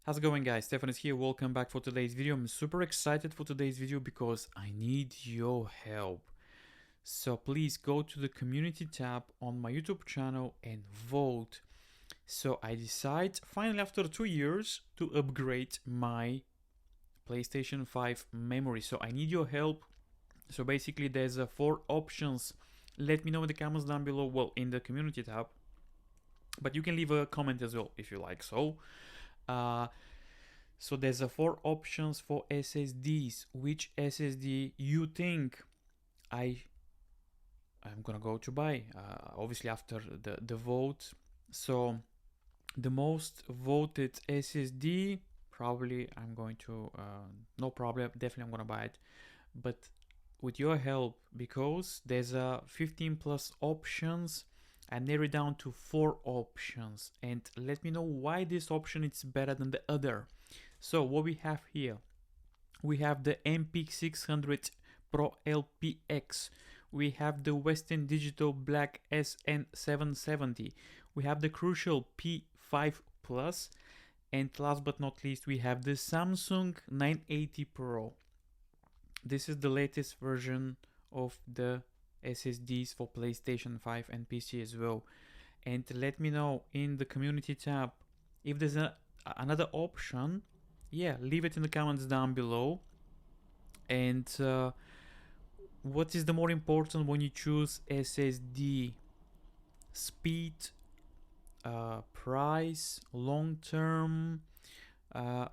How's it going, guys? Stefan is here. Welcome back for today's video. I'm super excited for today's video because I need your help. So please go to the community tab on my YouTube channel and vote. So I decide finally after 2 years to upgrade my PlayStation 5 memory. So I need your help. So basically there's 4 options. Let me know in the comments down below, well, in the community tab. But you can leave a comment as well if you like. So there's 4 options for SSDs. Which SSD you think I'm gonna go to buy? Obviously after the vote. So the most voted SSD, probably I'm going to, no problem, definitely I'm gonna buy it. But with your help, because there's 15 plus options, I narrowed it down to 4 options, and let me know why this option is better than the other. So what we have here, we have the MP600 Pro LPX, we have the Western Digital Black SN770, we have the Crucial P5 Plus, and last but not least we have the Samsung 980 Pro. This is the latest version of the SSDs for PlayStation 5 and PC as well. And let me know in the community tab if there's another option. Yeah, leave it in the comments down below. And what is the more important when you choose SSD? Speed, price, long term?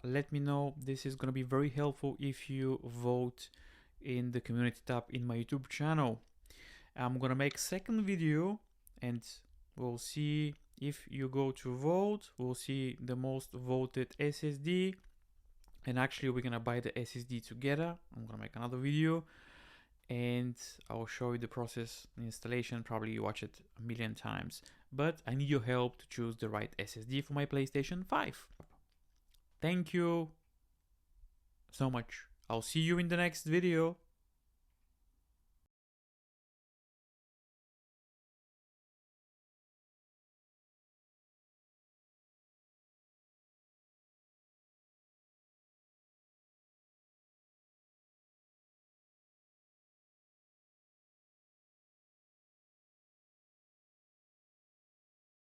Let me know. This is gonna be very helpful if you vote in the community tab in my YouTube channel. I'm gonna make second video and we'll see if you go to vote. We'll see the most voted SSD, and actually we're gonna buy the SSD together. I'm gonna make another video and I'll show you the process installation. Probably you watch it a million times, but I need your help to choose the right SSD for my PlayStation 5. Thank you so much. I'll see you in the next video.